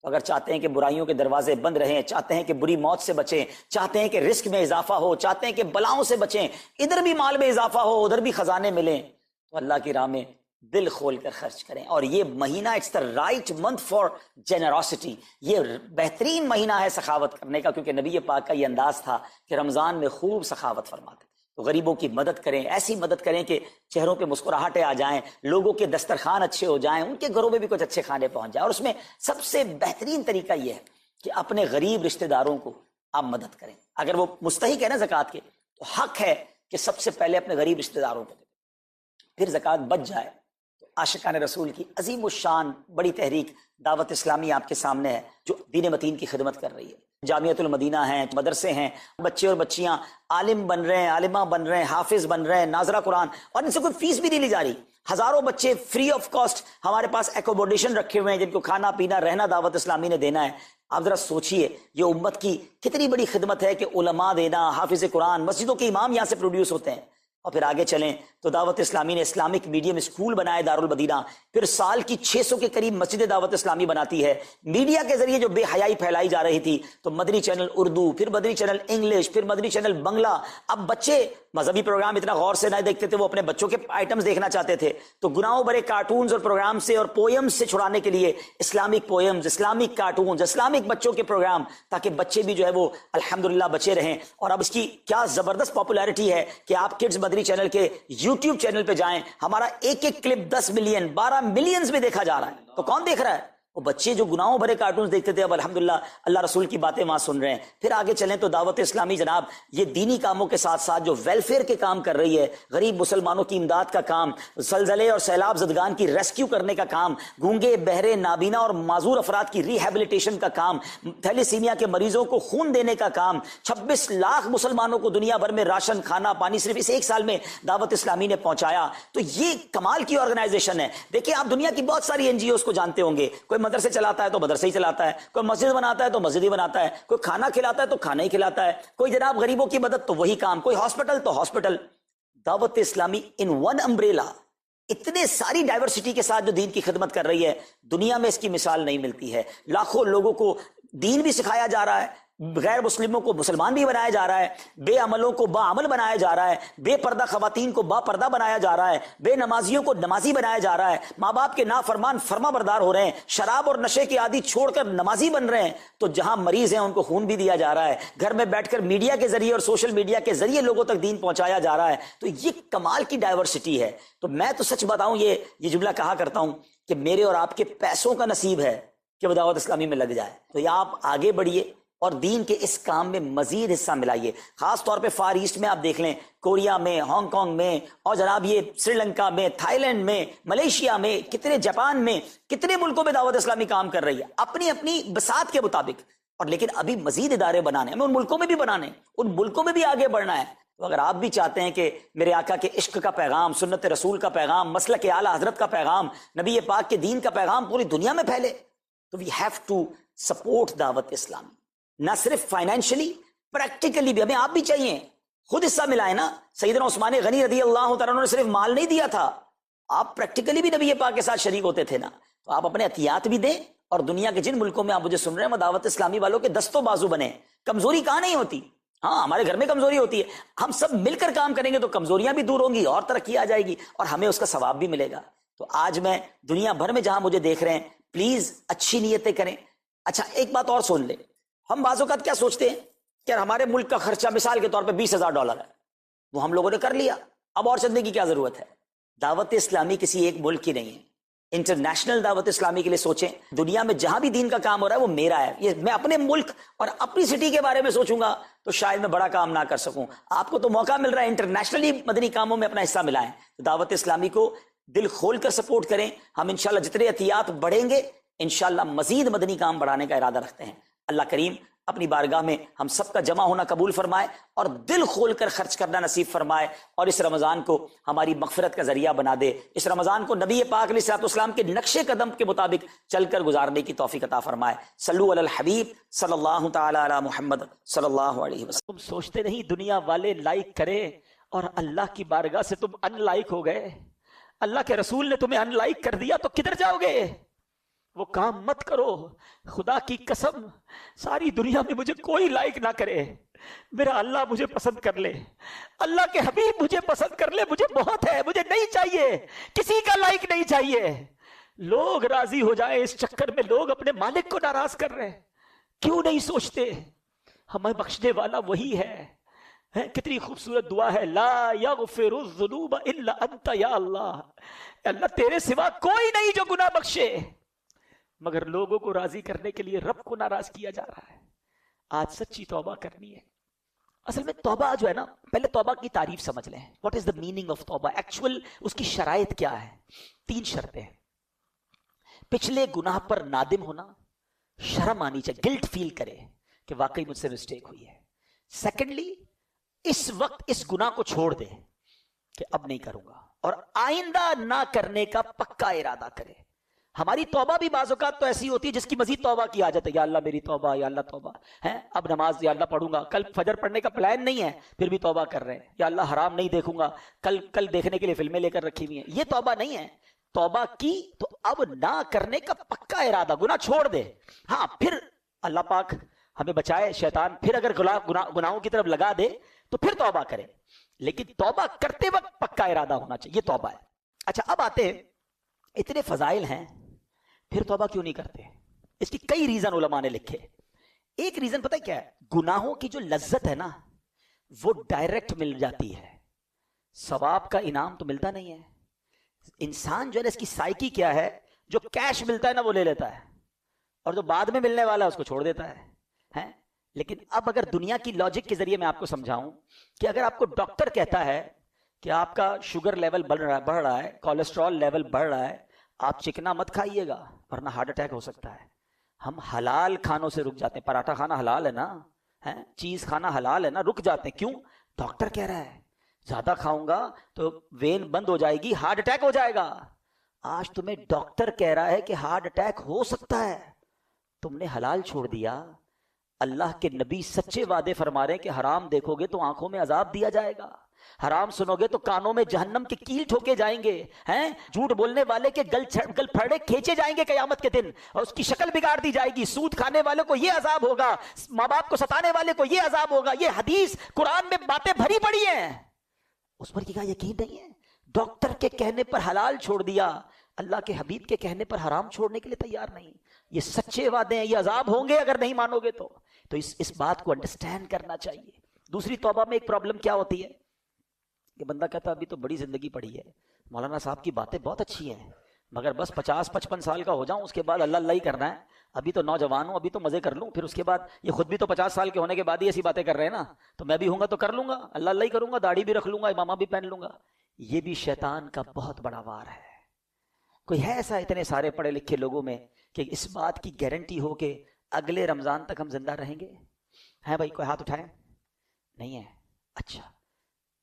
اگر چاہتے ہیں کہ برائیوں کے دروازے بند رہیں، چاہتے ہیں کہ بری موت سے بچیں، چاہتے ہیں کہ رزق میں اضافہ ہو، چاہتے ہیں کہ بلاؤں سے بچیں، ادھر بھی مال میں اضافہ ہو ادھر بھی خزانے ملیں، تو اللہ کی راہ میں دل کھول کر خرچ کریں۔ اور یہ مہینہ it's the right month for generosity, یہ بہترین مہینہ ہے سخاوت کرنے کا، کیونکہ نبی پاک کا یہ انداز تھا کہ رمضان میں خوب سخاوت فرماتے تھے۔ تو غریبوں کی مدد کریں، ایسی مدد کریں کہ چہروں پہ مسکراہٹیں آ جائیں، لوگوں کے دسترخوان اچھے ہو جائیں، ان کے گھروں میں بھی کچھ اچھے کھانے پہنچ جائیں۔ اور اس میں سب سے بہترین طریقہ یہ ہے کہ اپنے غریب رشتہ داروں کو آپ مدد کریں۔ اگر وہ مستحق ہے نا زکوٰۃ کے، تو حق ہے کہ سب سے پہلے اپنے غریب رشتہ داروں کو دیں، پھر زکوٰۃ بچ جائے تو عاشقان رسول کی عظیم الشان بڑی تحریک دعوت اسلامی آپ کے سامنے ہے، جو دین متین کی خدمت کر رہی ہے۔ جامعۃ المدینہ ہیں، مدرسے ہیں، بچے اور بچیاں عالم بن رہے ہیں، عالمہ بن رہے ہیں، حافظ بن رہے ہیں، ناظرہ قرآن، اور ان سے کوئی فیس بھی نہیں لی جا رہی۔ ہزاروں بچے فری آف کاسٹ ہمارے پاس ایکوموڈیشن رکھے ہوئے ہیں، جن کو کھانا پینا رہنا دعوت اسلامی نے دینا ہے۔ آپ ذرا سوچئے یہ امت کی کتنی بڑی خدمت ہے کہ علماء دینا، حافظ قرآن، مسجدوں کے امام یہاں سے پروڈیوس ہوتے ہیں۔ اور پھر آگے چلیں تو دعوت اسلامی نے اسلامک میڈیم اسکول بنائے دارالمدینہ، پھر سال کی 600 کے قریب مسجد دعوت اسلامی بناتی ہے۔ میڈیا کے ذریعے جو بے حیائی پھیلائی جا رہی تھی، تو مدنی چینل اردو، پھر مدنی چینل انگلش، پھر مدنی چینل بنگلہ۔ اب بچے مذہبی پروگرام اتنا غور سے نہ دیکھتے تھے، وہ اپنے بچوں کے آئٹمز دیکھنا چاہتے تھے، تو گناہوں بھرے کارٹونز اور پروگرام سے اور پوئمز سے چھڑانے کے لیے Islamic poems, Islamic cartoons, Islamic بچوں کے پروگرام، تاکہ بچے بھی جو ہے وہ الحمدللہ بچے رہیں۔ اور اب اس کی کیا زبردست پاپولیرٹی ہے کہ آپ کڈز مدنی چینل کے یوٹیوب چینل پہ جائیں، ہمارا ایک ایک کلپ 10 ملین 12 ملینز میں دیکھا جا رہا ہے۔ تو کون دیکھ رہا ہے؟ وہ بچے جو گناہوں بھرے کارٹونز دیکھتے تھے، اب الحمدللہ اللہ رسول کی باتیں وہاں سن رہے ہیں۔ پھر آگے چلیں تو دعوت اسلامی جناب یہ دینی کاموں کے ساتھ ساتھ جو ویلفیئر کے کام کر رہی ہے، غریب مسلمانوں کی امداد کا کام، زلزلے اور سیلاب زدگان کی ریسکیو کرنے کا کام، گونگے بہرے نابینا اور معذور افراد کی ریہیبلیٹیشن کا کام، تھیلیسیمیا کے مریضوں کو خون دینے کا کام، 26 لاکھ مسلمانوں کو دنیا بھر میں راشن، کھانا پانی صرف اس ایک سال میں دعوت اسلامی نے پہنچایا۔ تو یہ کمال کی آرگنائزیشن ہے۔ دیکھیں آپ دنیا کی بہت ساری این جی اوز کو جانتے ہوں گے، کوئی مدرسے چلاتا ہے تو مدرسے ہی چلاتا ہے، کوئی مسجد بناتا ہے تو مسجد ہی بناتا ہے، کوئی کھانا کھلاتا ہے تو کھانا ہی کھلاتا ہے، کوئی جناب غریبوں کی مدد تو وہی کام، کوئی ہاسپٹل تو ہاسپٹل۔ دعوت اسلامی ان ون امبریلا اتنے ساری ڈائیورسٹی کے ساتھ جو دین کی خدمت کر رہی ہے، دنیا میں اس کی مثال نہیں ملتی ہے۔ لاکھوں لوگوں کو دین بھی سکھایا جا رہا ہے، غیر مسلموں کو مسلمان بھی بنایا جا رہا ہے، بے عملوں کو با عمل بنایا جا رہا ہے، بے پردہ خواتین کو با پردہ بنایا جا رہا ہے، بے نمازیوں کو نمازی بنایا جا رہا ہے، ماں باپ کے نافرمان فرما بردار ہو رہے ہیں، شراب اور نشے کی عادی چھوڑ کر نمازی بن رہے ہیں، تو جہاں مریض ہیں ان کو خون بھی دیا جا رہا ہے، گھر میں بیٹھ کر میڈیا کے ذریعے اور سوشل میڈیا کے ذریعے لوگوں تک دین پہنچایا جا رہا ہے۔ تو یہ کمال کی ڈائیورسٹی ہے۔ تو میں تو سچ بتاؤں یہ جملہ کہا کرتا ہوں کہ میرے اور آپ کے پیسوں کا نصیب ہے کہ وہ دعوت اسلامی میں لگ جائے۔ تو یا آپ آگے بڑھیے، اور دین کے اس کام میں مزید حصہ ملائیے. خاص طور پہ فار ایسٹ میں آپ دیکھ لیں، کوریا میں، ہانگ کانگ میں، اور جناب یہ سری لنکا میں، تھائی لینڈ میں، ملیشیا میں، کتنے جاپان میں، کتنے ملکوں میں دعوت اسلامی کام کر رہی ہے اپنی اپنی بساط کے مطابق. اور لیکن ابھی مزید ادارے بنانے ہیں، ہمیں ان ملکوں میں بھی بنانے ہیں، ان ملکوں میں بھی آگے بڑھنا ہے. تو اگر آپ بھی چاہتے ہیں کہ میرے آقا کے عشق کا پیغام، سنت رسول کا پیغام، مسلک اعلیٰ حضرت کا پیغام، نبی پاک کے دین کا پیغام پوری دنیا میں پھیلے، تو وی ہیو ٹو سپورٹ دعوت اسلامی. نہ صرف فائنینشلی، پریکٹیکلی بھی. ہمیں آپ بھی چاہیے، خود حصہ ملائیں نا. سیدنا عثمان غنی رضی اللہ تعالیٰ عنہ نے صرف مال نہیں دیا تھا، آپ پریکٹیکلی بھی نبی پاک کے ساتھ شریک ہوتے تھے نا. تو آپ اپنے عطیات بھی دیں، اور دنیا کے جن ملکوں میں آپ مجھے سن رہے ہیں وہ دعوت اسلامی والوں کے دست و بازو بنے. کمزوری کہاں نہیں ہوتی، ہاں ہمارے گھر میں کمزوری ہوتی ہے، ہم سب مل کر کام کریں گے تو کمزوریاں بھی دور ہوں گی اور ترقی آ جائے گی اور ہمیں اس کا ثواب بھی ملے گا. تو آج میں دنیا بھر میں جہاں مجھے دیکھ رہے ہیں، پلیز اچھی نیتیں کریں. اچھا ایک بات اور سن لیں، ہم بعض اوقات کیا سوچتے ہیں کہ ہمارے ملک کا خرچہ مثال کے طور پہ $20,000 ہے، وہ ہم لوگوں نے کر لیا، اب اور چلنے کی کیا ضرورت ہے. دعوت اسلامی کسی ایک ملک کی نہیں ہے، انٹرنیشنل دعوت اسلامی کے لیے سوچیں. دنیا میں جہاں بھی دین کا کام ہو رہا ہے وہ میرا ہے. یہ میں اپنے ملک اور اپنی سٹی کے بارے میں سوچوں گا تو شاید میں بڑا کام نہ کر سکوں. آپ کو تو موقع مل رہا ہے انٹرنیشنلی مدنی کاموں میں اپنا حصہ ملائیں. دعوت اسلامی کو دل کھول کر سپورٹ کریں. ہم انشاءاللہ جتنے عطیات بڑھیں گے انشاءاللہ مزید مدنی کام بڑھانے کا ارادہ رکھتے ہیں. اللہ کریم اپنی بارگاہ میں ہم سب کا جمع ہونا قبول فرمائے اور دل کھول کر خرچ کرنا نصیب فرمائے، اور اس رمضان کو ہماری مغفرت کا ذریعہ بنا دے. اس رمضان کو نبی پاک علیہ الصلوۃ والسلام کے نقش قدم کے مطابق چل کر گزارنے کی توفیق عطا فرمائے. صلو علی الحبیب صلی اللہ تعالی علی محمد صلی اللہ علیہ وسلم. تم سوچتے نہیں دنیا والے لائک کرے اور اللہ کی بارگاہ سے تم ان لائک ہو گئے. اللہ کے رسول نے تمہیں ان لائک کر دیا تو کدھر جاؤ گے؟ وہ کام مت کرو. خدا کی قسم ساری دنیا میں مجھے کوئی لائک نہ کرے، میرا اللہ مجھے پسند کر لے، اللہ کے حبیب مجھے پسند کر لے، مجھے بہت ہے. مجھے نہیں چاہیے کسی کا لائک، نہیں چاہیے. لوگ راضی ہو جائے اس چکر میں لوگ اپنے مالک کو ناراض کر رہے ہیں. کیوں نہیں سوچتے ہمیں بخشنے والا وہی ہے. کتنی خوبصورت دعا ہے، لا یغفر الذنوب الا انت یا اللہ. اللہ تیرے سوا کوئی نہیں جو گناہ بخشے، مگر لوگوں کو راضی کرنے کے لیے رب کو ناراض کیا جا رہا ہے. آج سچی توبہ کرنی ہے. اصل میں توبہ جو ہے نا، پہلے توبہ کی تعریف سمجھ لیں. What is the meaning of توبہ؟ ایکچوئل اس کی شرائط کیا ہے؟ 3 شرطیں. پچھلے گناہ پر نادم ہونا، شرم آنی چاہیے، گلٹ فیل کرے کہ واقعی مجھ سے مسٹیک ہوئی ہے. سیکنڈلی اس وقت اس گناہ کو چھوڑ دے کہ اب نہیں کروں گا، اور آئندہ نہ کرنے کا پکا ارادہ کرے. ہماری توبہ بھی بعض اوقات تو ایسی ہوتی ہے جس کی مزید توبہ کی عادت ہے. یا اللہ میری توبہ، یا اللہ توبہ ہے، اب نماز یا اللہ پڑھوں گا، کل فجر پڑھنے کا پلان نہیں ہے پھر بھی توبہ کر رہے ہیں. یا اللہ حرام نہیں دیکھوں گا، کل دیکھنے کے لیے فلمیں لے کر رکھی ہوئی ہیں. یہ توبہ نہیں ہے. توبہ کی تو اب نہ کرنے کا پکا ارادہ، گناہ چھوڑ دے. ہاں پھر اللہ پاک ہمیں بچائے شیطان پھر اگر گناہوں کی طرف لگا دے تو پھر توبہ کرے، لیکن توبہ کرتے وقت پکا ارادہ ہونا چاہیے. یہ توبہ ہے. اچھا اب آتے ہیں، اتنے فضائل ہیں پھر توبہ کیوں نہیں کرتے؟ اس کی کئی ریزن علماء نے لکھے. ایک ریزن پتہ کیا ہے؟ گناہوں کی جو لذت ہے نا وہ ڈائریکٹ مل جاتی ہے، ثواب کا انعام تو ملتا نہیں ہے. انسان جو ہے نا، اس کی سائیکی کیا ہے، جو کیش ملتا ہے نا وہ لے لیتا ہے، اور جو بعد میں ملنے والا ہے اس کو چھوڑ دیتا ہے. لیکن اب اگر دنیا کی لاجک کے ذریعے میں آپ کو سمجھاؤں کہ اگر آپ کو ڈاکٹر کہتا ہے کہ آپ کا شوگر لیول بڑھ رہا ہے، کولیسٹرول لیول بڑھ رہا ہے، آپ چکنا مت کھائیے گا ورنہ ہارٹ اٹیک ہو سکتا ہے. ہم حلال کھانوں سے رک جاتے ہیں. پراٹھا کھانا حلال ہے نا، چیز کھانا حلال ہے نا، رک جاتے ہیں. کیوں؟ ڈاکٹر کہہ رہا ہے زیادہ کھاؤں گا تو وین بند ہو جائے گی، ہارٹ اٹیک ہو جائے گا. آج تمہیں ڈاکٹر کہہ رہا ہے کہ ہارٹ اٹیک ہو سکتا ہے، تم نے حلال چھوڑ دیا. اللہ کے نبی سچے وعدے فرما رہے ہیں کہ حرام دیکھو گے تو آنکھوں میں عذاب دیا جائے گا، حرام سنو گے تو کانوں میں جہنم کے کیل ٹھوکے جائیں گے، جھوٹ بولنے والے کے گل پھڑے کھینچے جائیں گے قیامت کے دن، اور اس کی شکل بگاڑ دی جائے گی. سود کھانے والے کو یہ عذاب ہوگا، ماں باپ کو ستانے والے کو یہ عذاب ہوگا. یہ حدیث قرآن میں باتیں بھری پڑی ہیں، اس پر کیا یقین نہیں ہے؟ ڈاکٹر کے کہنے پر حلال چھوڑ دیا، اللہ کے حبیب کے کہنے پر حرام چھوڑنے کے لیے تیار نہیں. یہ سچے وعدے ہیں، یہ عذاب ہوں گے اگر نہیں مانو گے تو اس بات کو انڈرسٹینڈ کرنا چاہیے. دوسری توبہ میں ایک پرابلم کیا ہوتی ہے کہ بندہ کہتا ابھی تو بڑی زندگی پڑی ہے، مولانا صاحب کی باتیں بہت اچھی ہیں، مگر بس 50-55 سال کا ہو جاؤں اس کے بعد اللہ اللہ ہی کرنا ہے. ابھی تو نوجوان ہوں, ابھی تو مزے کر لوں, پھر اس کے بعد یہ خود بھی تو 50 سال کے ہونے کے بعد ہی ایسی باتیں کر رہے ہیں نا, تو میں بھی ہوں گا تو کر لوں گا, اللہ اللہ ہی کروں گا, داڑھی بھی رکھ لوں گا, امامہ بھی پہن لوں گا. یہ بھی شیطان کا بہت بڑا وار ہے. کوئی ہے ایسا اتنے سارے پڑھے لکھے لوگوں میں کہ اس بات کی گارنٹی ہو کہ اگلے رمضان تک ہم زندہ رہیں گے؟ ہیں بھائی, کوئی ہاتھ اٹھائیں. نہیں ہے. اچھا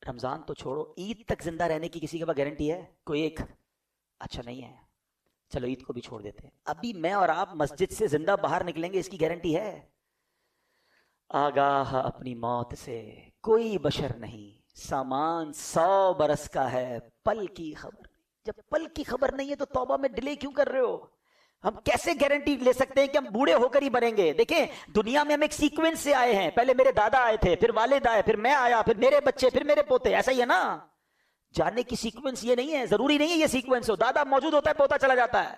رمضان تو چھوڑو, عید تک زندہ رہنے کی کسی کے پاس گارنٹی ہے کوئی ایک؟ اچھا نہیں ہے, چلو عید کو بھی چھوڑ دیتے ہیں. ابھی میں اور آپ مسجد سے زندہ باہر نکلیں گے اس کی گارنٹی ہے؟ آگاہ اپنی موت سے کوئی بشر نہیں, سامان 100 برس کا ہے, پل کی خبر نہیں. جب پل کی خبر نہیں ہے تو توبہ میں ڈیلے کیوں کر رہے ہو؟ ہم کیسے گارنٹی لے سکتے ہیں کہ ہم بوڑھے ہو کر ہی مریں گے؟ دیکھیں دنیا میں ہم ایک سیکوینس سے آئے ہیں, پہلے میرے دادا آئے تھے, پھر والد آئے, پھر میں آیا, پھر میرے بچے, پھر میرے پوتے, ایسا ہی ہے نا. جانے کی سیکوینس یہ نہیں ہے, ضروری نہیں ہے یہ سیکوینس ہو. دادا موجود ہوتا ہے, پوتا چلا جاتا ہے.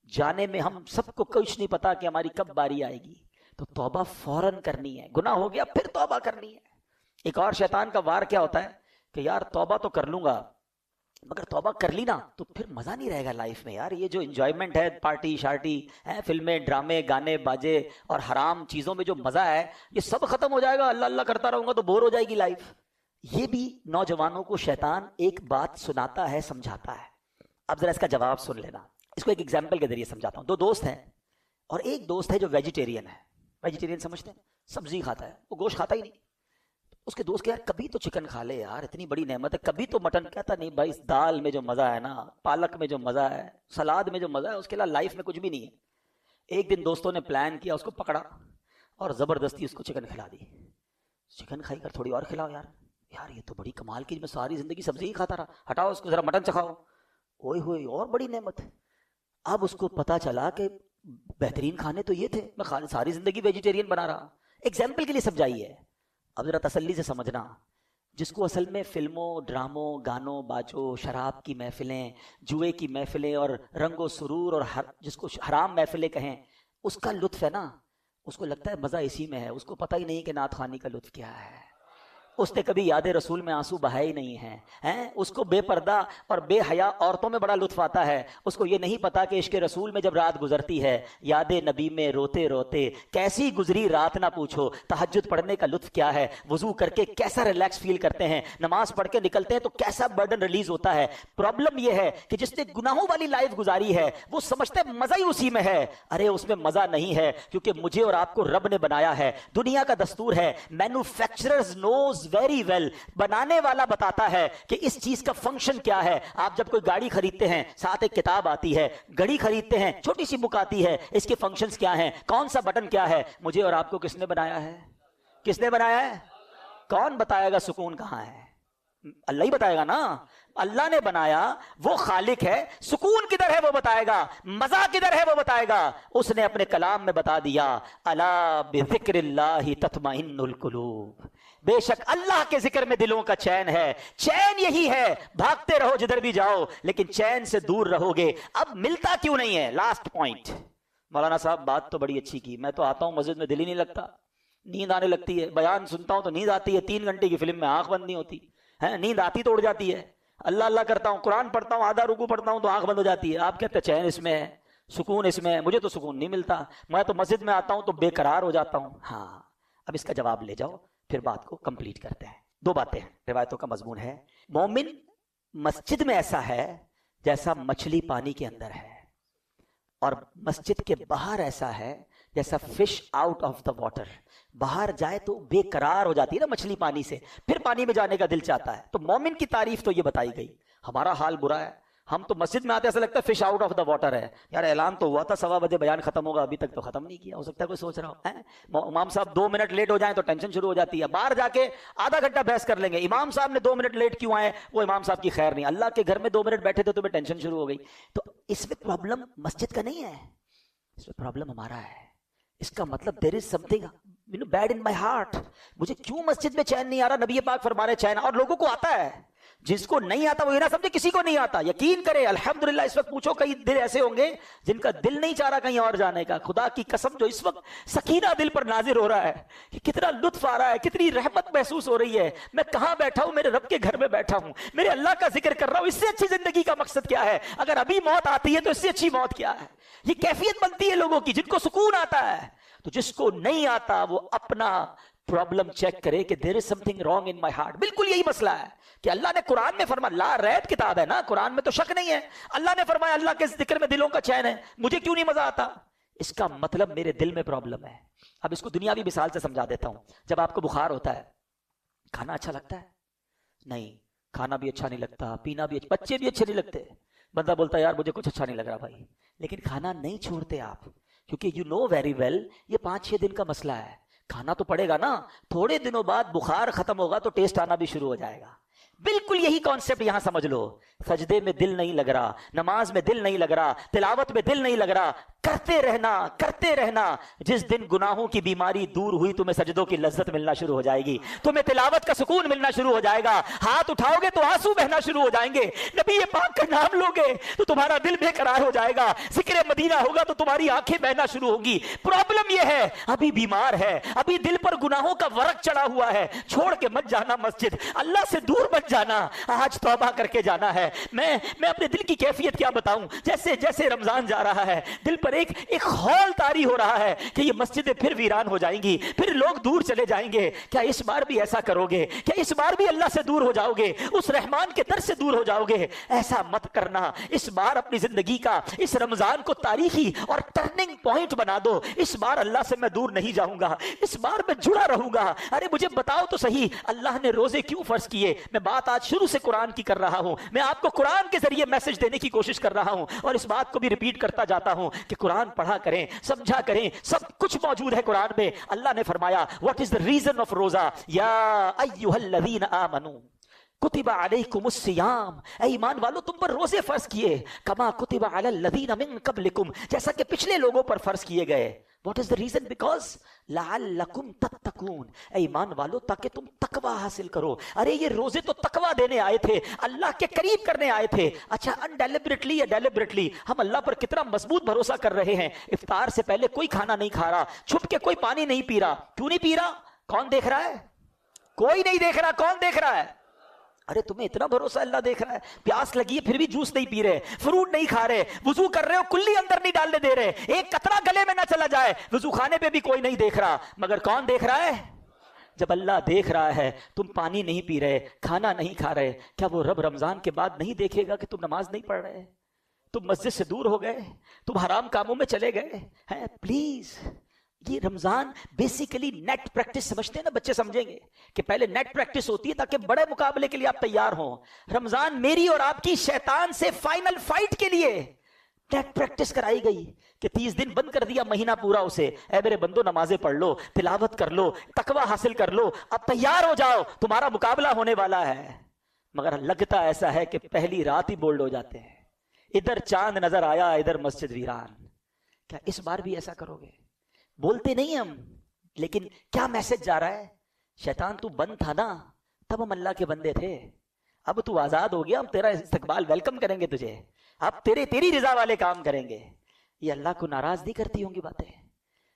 جانے میں ہم سب کو کچھ نہیں پتا کہ ہماری کب باری آئے گی. تو توبہ فوراً کرنی ہے. گناہ ہو گیا پھر توبہ کرنی ہے. ایک اور شیطان کا وار کیا ہوتا ہے کہ یار توبہ تو کر لوں گا, مگر توبہ کر لی نا تو پھر مزہ نہیں رہے گا لائف میں. یار یہ جو انجوائمنٹ ہے, پارٹی شارٹی, فلمیں, ڈرامے, گانے باجے اور حرام چیزوں میں جو مزہ ہے یہ سب ختم ہو جائے گا. اللہ اللہ کرتا رہوں گا تو بور ہو جائے گی لائف. یہ بھی نوجوانوں کو شیطان ایک بات سناتا ہے, سمجھاتا ہے. اب ذرا اس کا جواب سن لینا. اس کو ایک ایگزامپل کے ذریعے سمجھاتا ہوں. 2 دوست ہیں اور ایک دوست ہے جو ویجیٹیرین ہے. ویجیٹیرین سمجھتے ہیں, سبزی کھاتا ہے, وہ گوشت کھاتا ہی نہیں. اس کے دوست کہ یار کبھی تو چکن کھا لے یار, اتنی بڑی نعمت ہے, کبھی تو مٹن. کہتا نہیں بھائی, اس دال میں جو مزہ ہے نا, پالک میں جو مزہ ہے, سلاد میں جو مزہ ہے, اس کے علاوہ لائف میں کچھ بھی نہیں ہے. ایک دن دوستوں نے پلان کیا, اس کو پکڑا اور زبردستی اس کو چکن کھلا دی. چکن کھائی کر تھوڑی اور کھلاؤ یار. یار یہ تو بڑی کمال کی, میں ساری زندگی سبزی ہی کھاتا رہا, ہٹاؤ اس کو, ذرا مٹن چکھاؤ. اوئے ہوئے اور بڑی نعمت. اب اس کو پتا چلا کہ بہترین کھانے تو یہ تھے, میں ساری زندگی ویجیٹیرین بنا رہا. ایگزامپل کے لیے سمجھائی ہے. اب ذرا تسلی سے سمجھنا, جس کو اصل میں فلموں, ڈراموں, گانوں باجوں, شراب کی محفلیں, جوئے کی محفلیں اور رنگ و سرور اور جس کو حرام محفلیں کہیں, اس کا لطف ہے نا, اس کو لگتا ہے مزہ اسی میں ہے. اس کو پتہ ہی نہیں کہ نعت خوانی کا لطف کیا ہے. اس نے کبھی یاد رسول میں آنسو بہائے ہی نہیں ہیں. اس کو بے پردہ اور بے حیا عورتوں میں بڑا لطف آتا ہے. اس کو یہ نہیں پتا کہ عشق رسول میں جب رات گزرتی ہے, یاد نبی میں روتے روتے کیسی گزری رات نہ پوچھو. تہجد پڑھنے کا لطف کیا ہے, وضو کر کے کیسا ریلیکس فیل کرتے ہیں, نماز پڑھ کے نکلتے ہیں تو کیسا برڈن ریلیز ہوتا ہے. پرابلم یہ ہے کہ جس نے گناہوں والی لائف گزاری ہے وہ سمجھتا ہے مزہ ہی اسی میں ہے. ارے اس میں مزہ نہیں ہے, کیونکہ مجھے اور آپ کو رب نے بنایا ہے. دنیا کا دستور ہے, مینوفیکچررز نوز ویری ویل, بنانے والا بتاتا ہے کہ اس چیز کا فنکشن کیا ہے. آپ جب کوئی گاڑی خریدتے ہیں ساتھ ایک کتاب آتی ہے, گھڑی خریدتے ہیں چھوٹی سی بک آتی ہے, اس کے فنکشنز کیا ہیں, کون سا بٹن کیا ہے. مجھے اور آپ کو کس نے بنایا ہے؟ کس نے بنایا ہے؟ کون بتائے گا سکون کہاں ہے؟ اللہ ہی بتائے گا نا. اللہ نے بنایا, وہ خالق ہے. سکون کدھر ہے وہ بتائے گا, مزہ کدھر ہے وہ بتائے گا. اس نے اپنے کلام میں بتا دیا, الا بذکر اللہ تطمئن القلوب, بے شک اللہ کے ذکر میں دلوں کا چین ہے. چین یہی ہے, بھاگتے رہو جدھر بھی جاؤ لیکن چین سے دور رہو گے. اب ملتا کیوں نہیں ہے؟ Last point. مولانا صاحب بات تو بڑی اچھی کی, میں تو آتا ہوں مسجد میں دل ہی نہیں لگتا, نیند آنے لگتی ہے. بیان سنتا ہوں تو نیند آتی ہے, 3 گھنٹے کی فلم میں آنکھ بند نہیں ہوتی ہے, نیند آتی تو اڑ جاتی ہے. اللہ اللہ کرتا ہوں, قرآن پڑھتا ہوں, آدھا رکوع پڑھتا ہوں تو آنکھ بند ہو جاتی ہے. آپ کہتے ہیں چین اس میں ہے, سکون اس میں ہے. مجھے تو سکون نہیں ملتا, میں تو مسجد میں آتا ہوں تو بے قرار ہو جاتا ہوں. ہاں اب اس کا جواب لے جاؤ, پھر بات کو کمپلیٹ کرتے ہیں. 2 باتیں ہیں, روایتوں کا مضمون ہے. مومن مسجد میں ایسا ہے جیسا مچھلی پانی کے اندر ہے, اور مسجد کے باہر ایسا ہے جیسا fish out of the water. باہر جائے تو بے قرار ہو جاتی ہے نا مچھلی پانی سے, پھر پانی میں جانے کا دل چاہتا ہے. تو مومن کی تعریف تو یہ بتائی گئی. ہمارا حال برا ہے, ہم تو مسجد میں آتے ایسا لگتا ہے fish out of the water ہے. یار اعلان تو ہوا تھا 1:15 بیان ختم ہوگا, ابھی تک تو ختم نہیں کیا. ہو سکتا ہے کوئی سوچ رہا ہو امام صاحب 2 منٹ لیٹ ہو جائیں تو ٹینشن شروع ہو جاتی ہے. باہر جا کے آدھا گھنٹہ بحث کر لیں گے, امام صاحب نے 2 منٹ لیٹ کیوں آئے, وہ امام صاحب کی خیر نہیں. اللہ کے گھر میں 2 منٹ بیٹھے تھے تو ٹینشن شروع ہو گئی. تو اس میں پرابلم مسجد کا نہیں ہے, اس میں پرابلم ہمارا ہے. اس کا مطلب there is something bad in my heart. مجھے کیوں مسجد میں چین نہیں آ رہا؟ نبی پاک فرما رہے چین, اور لوگوں کو آتا ہے. جس کو نہیں آتا وہ یہ نہ سمجھے کسی کو نہیں آتا. یقین کرے الحمدللہ اس وقت پوچھو کئی دل ایسے ہوں گے جن کا دل نہیں چاہ رہا کہیں اور جانے کا. خدا کی قسم جو اس وقت سکینہ دل پر نازل ہو رہا ہے کہ کتنا لطف آ رہا ہے, کتنی رحمت محسوس ہو رہی ہے. میں کہاں بیٹھا ہوں, میرے رب کے گھر میں بیٹھا ہوں, میرے اللہ کا ذکر کر رہا ہوں. اس سے اچھی زندگی کا مقصد کیا ہے؟ اگر ابھی موت آتی ہے تو اس سے اچھی موت کیا ہے؟ یہ کیفیت بنتی ہے لوگوں کی جن کو سکون آتا ہے. تو جس کو نہیں آتا وہ اپنا پرابلم چیک کرے کہ there is something wrong in my heart. بالکل یہی مسئلہ ہے کہ اللہ نے قرآن میں فرمایا, لا ریب کتاب ہے نا, قرآن میں تو شک نہیں ہے. اللہ نے فرمایا اللہ کے ذکر میں دلوں کا چین ہے, مجھے کیوں نہیں مزہ آتا؟ اس کا مطلب میرے دل میں پرابلم ہے. اب اس کو دنیاوی مثال سے سمجھا دیتا ہوں. جب آپ کو بخار ہوتا ہے کھانا اچھا لگتا ہے؟ نہیں. کھانا بھی اچھا نہیں لگتا, پینا بھی اچھا, بچے بھی اچھے نہیں لگتے. بندہ بولتا ہے یار مجھے کچھ اچھا نہیں لگ رہا بھائی, لیکن کھانا نہیں چھوڑتے آپ, کیونکہ یو نو ویری ویل یہ 5-6 دن کا مسئلہ ہے. کھانا تو پڑے گا نا, تھوڑے دنوں بعد بخار ختم ہوگا تو ٹیسٹ آنا بھی شروع ہو جائے گا. بالکل یہی کانسیپٹ یہاں سمجھ لو. سجدے میں دل نہیں لگ رہا, نماز میں دل نہیں لگ رہا, تلاوت میں دل نہیں لگ رہا, کرتے رہنا. جس دن گناہوں کی بیماری دور ہوئی تمہیں سجدوں کی لذت ملنا شروع ہو جائے گی, تمہیں تلاوت کا سکون ملنا شروع ہو جائے گا. ہاتھ اٹھاؤ گے تو آنسو بہنا شروع ہو جائیں گے, نبی پاک کا نام لوگے تو تمہارا دل بے قرار ہو جائے گا, ذکر مدینہ ہوگا تو تمہاری آنکھیں بہنا شروع ہوگی. پرابلم یہ ہے ابھی بیمار ہے, ابھی دل پر گناہوں کا ورق چڑھا ہوا ہے. چھوڑ کے مت جانا مسجد, اللہ سے دور مت جانا, آج توبہ کر کے جانا ہے. میں اپنے دل کی کیفیت کیا بتاؤں, جیسے رمضان جا رہا ہے دل پر ایک خول طاری ہو رہا ہے کہ یہ مسجدیں پھر ویران ہو جائیں گی, پھر لوگ دور چلے جائیں گے. کیا اس بار بھی ایسا کرو گے؟ کیا اس بار بھی اللہ سے دور ہو جاؤ گے, اس رحمان کے در سے دور ہو جاؤ گے؟ ایسا مت کرنا. اس بار اپنی زندگی کا اس رمضان کو تاریخی اور ٹرننگ پوائنٹ بنا دو. اس بار اللہ سے میں دور نہیں جاؤں گا, اس بار میں جڑا رہوں گا. ارے مجھے بتاؤ تو صحیح, اللہ نے روزے کیوں فرض کیے؟ میں بات آج شروع سے قرآن کی کر رہا ہوں, میں آپ کو قرآن کے ذریعے میسج دینے کی کوشش کر رہا ہوں, اور اس بات کو بھی ریپیٹ کرتا جاتا ہوں کہ قرآن پڑھا کریں, سمجھا کریں, سب کچھ موجود ہے قرآن میں. اللہ نے فرمایا what is the reason of روزہ, یا ایھا الذین آمنوا کتب علیکم الصیام, اے ایمان والو تم پر روزے فرض کیے, کما کتب علی الذین من قبلکم, جیسا کہ پچھلے لوگوں پر فرض کیے گئے. What is the reason? Because لعلکم تتقون, اے ایمان والو تاکہ تم تقوی حاصل کرو. ارے یہ روزے تو تقوی دینے آئے تھے, اللہ کے قریب کرنے آئے تھے. اچھا ڈیلیبریٹلی یا ڈیلیبریٹلی ہم اللہ پر کتنا مضبوط بھروسہ کر رہے ہیں. افطار سے پہلے کوئی کھانا نہیں کھا رہا, چھپ کے کوئی پانی نہیں پی رہا. کیوں نہیں پی رہا؟ کون دیکھ رہا ہے؟ کوئی نہیں دیکھ رہا. کون دیکھ رہا ہے؟ ارے تمہیں اتنا بھروسہ اللہ دیکھ رہا ہے. پیاس لگی ہے پھر بھی جوس نہیں پی رہے, فروٹ نہیں کھا رہے, وضو کر رہے ہو کلی اندر نہیں ڈالنے دے رہے, ایک قطرہ گلے میں نہ چلا جائے, وضو خانے پہ بھی کوئی نہیں دیکھ رہا. مگر کون دیکھ رہا ہے؟ جب اللہ دیکھ رہا ہے تم پانی نہیں پی رہے, کھانا نہیں کھا رہے, کیا وہ رب رمضان کے بعد نہیں دیکھے گا کہ تم نماز نہیں پڑھ رہے, تم مسجد سے دور ہو گئے, تم حرام کاموں میں چلے گئے ہیں؟ پلیز یہ رمضان بیسیکلی نیٹ پریکٹس سمجھتے ہیں نا, بچے سمجھیں گے کہ پہلے نیٹ پریکٹس ہوتی ہے تاکہ بڑے مقابلے کے لیے آپ تیار ہوں. رمضان میری اور آپ کی شیطان سے فائنل فائٹ کے لیے نیٹ پریکٹس کرائی گئی کہ 30 دن بند کر دیا, مہینہ پورا اسے, اے میرے بندو نمازیں پڑھ لو, تلاوت کر لو, تقوی حاصل کر لو, اب تیار ہو جاؤ, تمہارا مقابلہ ہونے والا ہے. مگر لگتا ایسا ہے کہ پہلی رات ہی بولڈ ہو جاتے ہیں, ادھر چاند نظر آیا ادھر مسجد ویران. کیا اس بار بھی ایسا کرو گے؟ بولتے نہیں ہم, لیکن کیا میسج جا رہا ہے؟ شیطان تو بند تھا نا تب ہم اللہ کے بندے تھے, اب تو آزاد ہو گیا, ہم تیرا استقبال ویلکم کریں گے تجھے, اب تیری رضا والے کام کریں گے. یہ اللہ کو ناراض نہیں کرتی ہوں گی باتیں,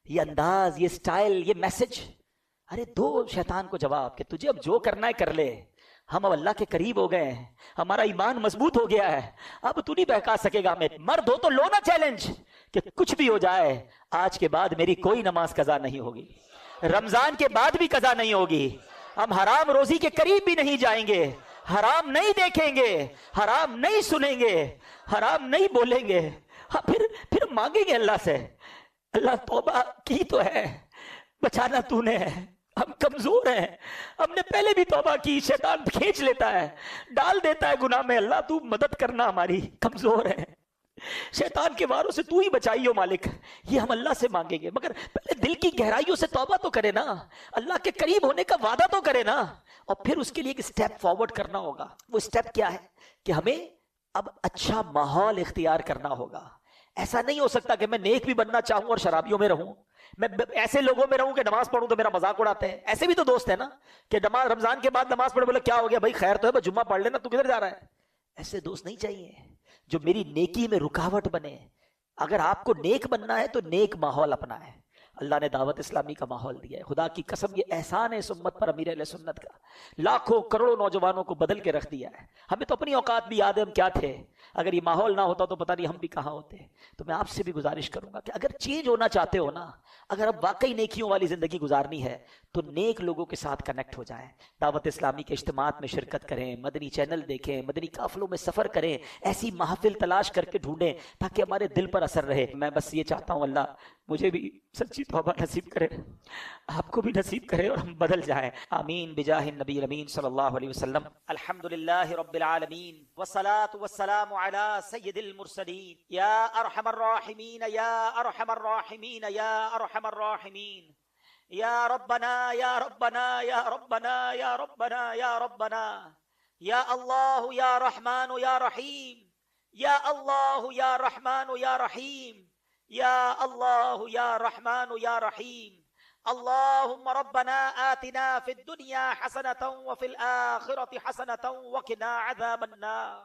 یہ انداز, یہ سٹائل, یہ میسج. ارے دو شیطان کو جواب کہ تجھے اب جو کرنا ہے کر لے, ہم اب اللہ کے قریب ہو گئے ہیں, ہمارا ایمان مضبوط ہو گیا ہے, اب تو نہیں بہکا سکے گا ہمیں. مرد ہو تو لو نا چیلنج کہ کچھ بھی ہو جائے آج کے بعد میری کوئی نماز قضا نہیں ہوگی, رمضان کے بعد بھی قضا نہیں ہوگی, ہم حرام روزی کے قریب بھی نہیں جائیں گے, حرام نہیں دیکھیں گے, حرام نہیں سنیں گے, حرام نہیں بولیں گے. ہاں پھر مانگیں گے اللہ سے, اللہ توبہ کی تو ہے, بچانا تو نے ہے, ہم کمزور ہیں, ہم نے پہلے بھی توبہ کی, شیطان کھینچ لیتا ہے, ڈال دیتا ہے گناہ میں, اللہ تو مدد کرنا, ہماری کمزور ہے, شیطان کے واروں سے تو ہی بچائیو مالک. یہ ہم اللہ سے مانگیں گے, مگر پہلے دل کی گہرائیوں سے توبہ تو کرے نا, اللہ کے قریب ہونے کا وعدہ تو کرے نا, اور پھر اس کے لیے ایک سٹیپ فارورڈ کرنا ہوگا. وہ سٹیپ کیا ہے کہ ہمیں اب اچھا ماحول اختیار کرنا ہوگا, ایسا نہیں ہو سکتا کہ میں نیک بھی بننا چاہوں اور شرابیوں میں رہوں، میں ایسے لوگوں میں رہوں کہ نماز پڑھوں تو میرا مذاق اڑاتے ہیں. ایسے بھی تو دوست ہیں نا کہ رمضان کے بعد نماز پڑھے، بولے کیا ہو گیا بھائی، خیر تو ہے، بس جمعہ پڑھ لینا، تو کدھر جا رہا ہے. ایسے دوست نہیں چاہیے جو میری نیکی میں رکاوٹ بنے. اگر آپ کو نیک بننا ہے تو نیک ماحول اپنا ہے. اللہ نے دعوت اسلامی کا ماحول دیا ہے. خدا کی قسم یہ احسان ہے اس امت پر امیر اہل سنت کا، لاکھوں کروڑوں نوجوانوں کو بدل کے رکھ دیا ہے. ہمیں تو اپنی اوقات بھی یاد ہے ہم کیا تھے. اگر یہ ماحول نہ ہوتا تو پتہ نہیں ہم بھی کہاں ہوتے. تو میں آپ سے بھی گزارش کروں گا کہ اگر چینج ہونا چاہتے ہو نا، اگر اب واقعی نیکیوں والی زندگی گزارنی ہے تو نیک لوگوں کے ساتھ کنیکٹ ہو جائیں. دعوت اسلامی کے اجتماعات میں شرکت کریں، مدنی چینل دیکھیں، مدنی قافلوں میں سفر کریں، ایسی محافل تلاش کر کے ڈھونڈیں تاکہ ہمارے دل پر اثر رہے. میں بس یہ چاہتا ہوں اللہ مجھے بھی سچی توبہ نصیب کرے، آپ کو بھی نصیب کرے اور ہم بدل جائیں. آمین بجاہ النبی الامین صلی اللہ علیہ وسلم. الحمدللہ رب العالمین والصلاة والسلام علی سید المرسلین. یا ارحم الراحمین یا ارحم الراحمین یا ارحم الراحمین. یا ربنا یا ربنا یا ربنا یا ربنا یا ربنا. یا اللہ یا رحمان یا رحیم. یا اللہ یا رحمان یا رحیم. یا اللہ یا رحمان یا رحیم. اللہم ربنا آتنا فی الدنیا حسنة وفی الآخرة حسنة وقنا عذاب النار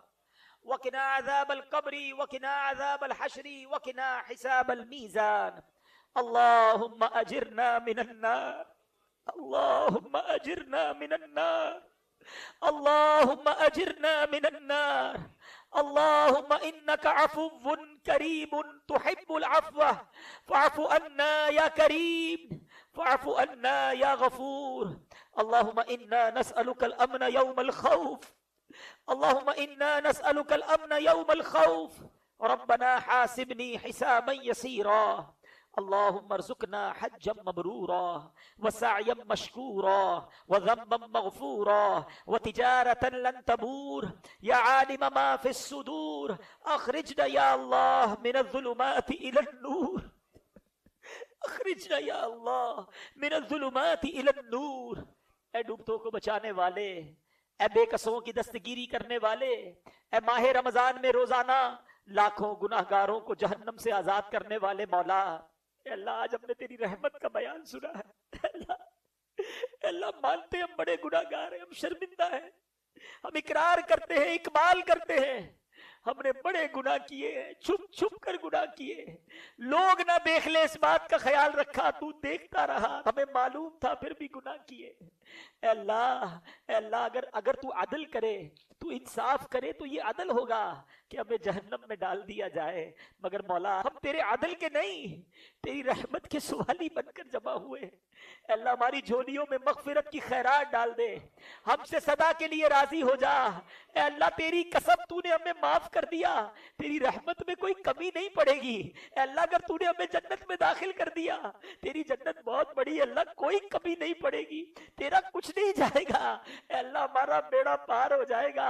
وقنا عذاب القبر وقنا عذاب الحشر وقنا حساب المیزان. اللہم اجرنا من النار. اللہم اجرنا من النار. اللہم اجرنا من النار. اللہم انک عفو کریم تحب العفو فاعف عنا یا کریم فاعف عنا یا غفور. اللہم انا نسألک الامن یوم الخوف. اللہم انا نسألک الامن یوم الخوف. ربنا حاسبنی حسابا یسیرا. اللہم ارزقنا حجا مبرورا وسعیا مشکورا وذنبا مغفورا وتجارة لن تبور. یا عالم ما فی الصدور اخرجنا یا اللہ من الظلمات الى النور. اخرجنا یا اللہ من الظلمات الى النور. اے ڈوبتوں کو بچانے والے، اے بے قصوں کی دستگیری کرنے والے، اے ماہ رمضان میں روزانہ لاکھوں گناہگاروں کو جہنم سے آزاد کرنے والے مولا، اے اللہ آج ہم نے تیری رحمت کا بیان سنا ہے. اے اللہ مانتے ہم بڑے گناہگار ہیں، ہم شرمندہ ہیں، ہم اقرار کرتے ہیں، اقبال کرتے ہیں ہم نے بڑے گناہ کیے ہیں، چھپ چھپ کر گناہ کیے. لوگ نہ دیکھ لے اس بات کا خیال رکھا، تو دیکھتا رہا، ہمیں معلوم تھا پھر بھی گناہ کیے. اے اللہ اگر تو عدل کرے، تو انصاف کرے تو یہ عدل ہوگا کہ ہمیں جہنم میں ڈال دیا جائے. مگر مولا ہم تیرے عدل کے نہیں، تیری رحمت کے سوالی بن کر جمع ہوئے. اے اللہ ہماری جھولیوں میں مغفرت کی خیرات ڈال دے، ہم سے صدا کے لیے راضی ہو جا. اے اللہ تیری قسم تو نے ہمیں معاف کر دیا، تیری رحمت میں کوئی کمی نہیں پڑے گی. اے اللہ اگر تو نے ہمیں جنت میں داخل کر دیا، تیری جنت بہت بڑی ہے اللہ، کوئی کمی نہیں پڑے گی، تیرا کچھ نہیں جائے گا. اے اللہ ہمارا بیڑا پار ہو جائے گا.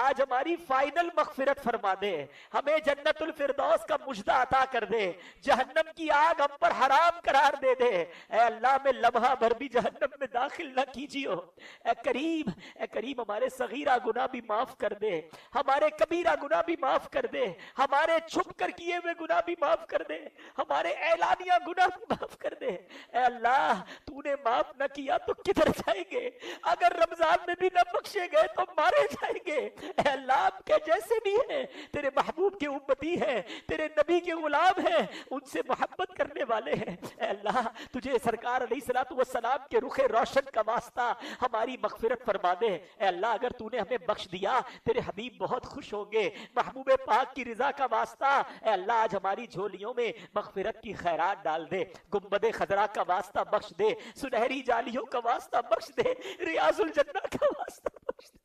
آج ہماری فائنل مغفرت فرما دے، ہمیں جنت الفردوس کا مجدہ عطا کر دے، جہنم کی آگ ہم پر حرام قرار دے دے. اے اللہ میں لمحہ بھر بھی جہنم میں داخل نہ کیجیو. اے کریم ہمارے صغیرہ گناہ بھی معاف کر دے، ہمارے کبیرہ گناہ بھی معاف کر دے، ہمارے چھپ کر کیے ہوئے گناہ بھی معاف کر دے، ہمارے اعلانیہ گناہ بھی معاف کر دے. اے اللہ تو نے معاف نہ کیا تو کدھر جائیں گے؟ اگر رمضان میں بھی نہ بخشے گئے تو مارے جائیں گے. اے اللہ آپ کے جیسے بھی ہیں، تیرے محبوب کے امتی ہیں، تیرے نبی کے غلام ہیں، ان سے محبت کرنے والے ہیں. اے اللہ تجھے سرکار علیہ الصلوۃ والسلام کے رخ روشن کا واسطہ ہماری مغفرت فرما دے. اے اللہ اگر تو نے ہمیں بخش دیا تیرے حبیب بہت خوش ہوں گے. محبوب پاک کی رضا کا واسطہ اے اللہ آج ہماری جھولیوں میں مغفرت کی خیرات ڈال دے. گنبد خضرا کا واسطہ بخش دے، سنہری جالیوں کا واسطہ بخش دے، ریاض الجنہ کا واسطہ بخش دے،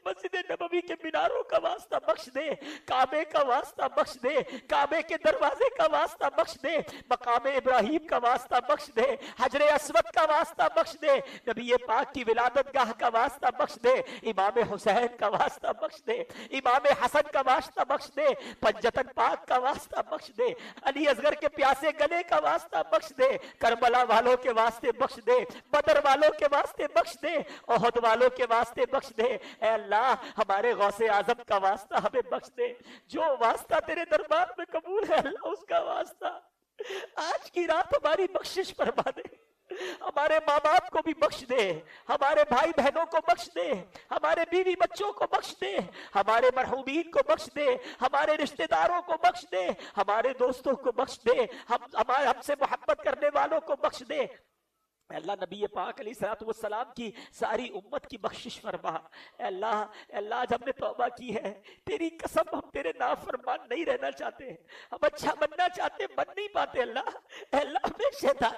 مسجد نبوی کے میناروں کا واسطہ بخش دے، کعبے کا واسطہ بخش دے، کعبے کے دروازے کا واسطہ بخش دے، مقام ابراہیم کا واسطہ بخش دے، حجر اسود کا واسطہ بخش دے، نبی پاک کی ولادت گاہ کا واسطہ بخش دے، امام حسین کا واسطہ بخش دے، امام حسن کا واسطہ بخش دے، پنجتن پاک کا واسطہ بخش دے، علی اصغر کے پیاسے گلے کا واسطہ بخش دے، کربلا والوں کے واسطے بخش دے، بدر والوں کے واسطے بخش دے، احد والوں کے واسطے بخش دے. اے اللہ ہمارے غوث اعظم کا واسطہ ہمیں بخش دے، جو واسطہ تیرے دربار میں قبول ہے اللہ اس کا واسطہ آج کی رات ہماری بخشش فرما دے، ہمارے ماں باپ کو بھی بخش دے، ہمارے بھائی بہنوں کو بخش دے، ہمارے بیوی بچوں کو بخش دے، ہمارے مرحومین کو بخش دے، ہمارے رشتہ داروں کو بخش دے، ہمارے دوستوں کو بخش دے، ہم سے محبت کرنے والوں کو بخش دے۔ اے اللہ نبی پاک علیہ الصلوۃ والسلام کی ساری امت کی بخشش فرما۔ اے اللہ آج ہم نے توبہ کی ہے، تیری قسم ہم تیرے نافرمان نہیں رہنا چاہتے، ہم اچھا بننا چاہتے بن نہیں پاتے اللہ۔ اے اللہ ہمیں شیطان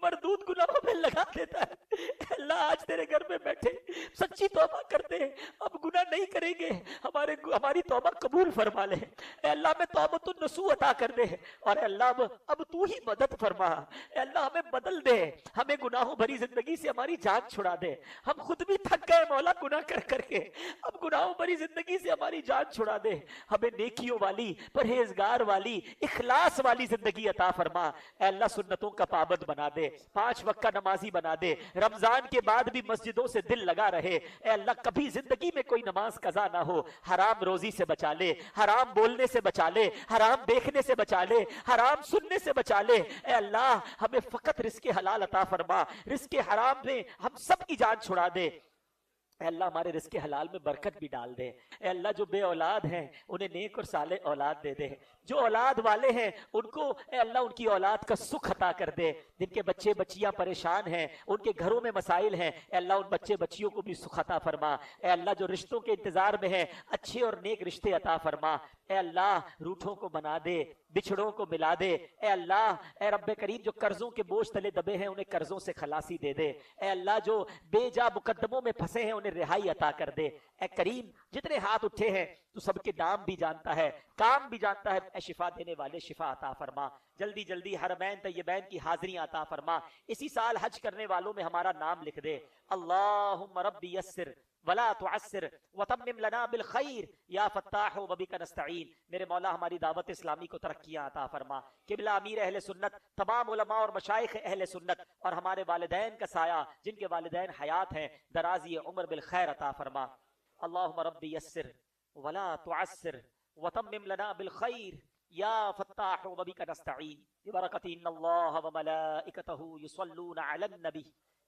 مردود گناہوں میں لگا دیتا ہے۔ اے اللہ آج تیرے گھر میں بیٹھے سچی توبہ کرتے ہیں، اب گناہ نہیں کریں گے، ہماری توبہ قبول فرما لے۔ اے اللہ ہمیں توبۃ النصوح عطا کر دے، اور اے اللہ اب تو ہی مدد فرما۔ اے اللہ ہمیں بدل دے، ہمیں گناہوں بھری زندگی سے ہماری جان چھڑا دے، ہم خود بھی تھک گئے مولا گناہ کر کر کے، اب گناہوں بھری زندگی سے ہماری جان چھڑا دے، ہمیں نیکیوں والی، پرہیزگار والی، اخلاص والی زندگی عطا فرما۔ اے اللہ سنتوں کا پابند بنا دے، 5 وقت کا نمازی بنا دے، رمضان کے بعد بھی مسجدوں سے دل لگا رہے۔ اے اللہ کبھی زندگی میں کوئی نماز قضا نہ ہو، حرام روزی سے بچا لے، حرام بولنے سے بچا لے، حرام دیکھنے سے بچا لے، حرام سننے سے بچا لے۔ اے اللہ ہمیں فقط رزق حلال عطا فرما، رزق حرام میں ہم سب کی جان چھڑا دے۔ اے اللہ ہمارے رزق حلال میں برکت بھی ڈال دے۔ اے اللہ جو بے اولاد ہیں انہیں نیک اور صالح اولاد دے دے، جو اولاد والے ہیں ان کو اے اللہ ان کی اولاد کا سکھ عطا کر دے، جن کے بچے بچیاں پریشان ہیں، ان کے گھروں میں مسائل ہیں، اے اللہ ان بچے بچیوں کو بھی سکھ عطا فرما۔ اے اللہ جو رشتوں کے انتظار میں ہیں اچھے اور نیک رشتے عطا فرما۔ اے اللہ روٹھوں کو بنا دے، بچھڑوں کو ملا دے۔ اے اللہ اے رب کریم جو قرضوں کے بوجھ تلے دبے ہیں انہیں قرضوں سے خلاصی دے دے۔ اے اللہ جو بے جا مقدموں میں پھنسے ہیں انہیں رہائی عطا کر دے۔ اے کریم جتنے ہاتھ اٹھے ہیں تو سب کے نام بھی جانتا ہے، کام بھی جانتا ہے، اے شفا دینے والے شفا عطا فرما۔ جلدی جلدی حرمین طیبین کی حاضریاں عطا فرما۔ اسی سال حج کرنے والوں میں ہمارا نام لکھ دے۔ اللہم ربی یسر ولا تعسر وتمم لنا بالخیر یا فتاح وبک نستعین۔ میرے مولا ہماری دعوت اسلامی کو ترقیاں عطا فرما۔ قبلہ امیر اہل سنت، تمام علماء اور مشائخ اہل سنت اور ہمارے والدین کا سایہ جن کے والدین حیات ہیں درازی عمر بالخیر عطا فرما۔ اللہم ربی یسر ولا تعسر وتمم لنا بالخیر یا فتاح وبک نستعین ببرکۃ ان اللہ وملائکتہ یصلون علی النبی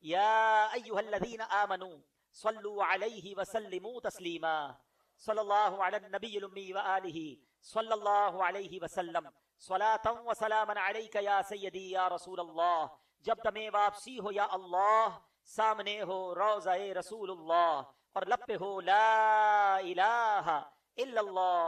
یا ایھا الذین آمنوا صلوا علیہ وسلموا تسلیما۔ صلی اللہ علی النبی الامی وآلہ صلی اللہ علیہ وسلم صلاۃ و سلاما علیک یا سیدی یا رسول اللہ۔ جب دم واپسی ہو یا اللہ، سامنے ہو روضہ رسول اللہ اور لب پہ ہو لا الہ الا اللہ۔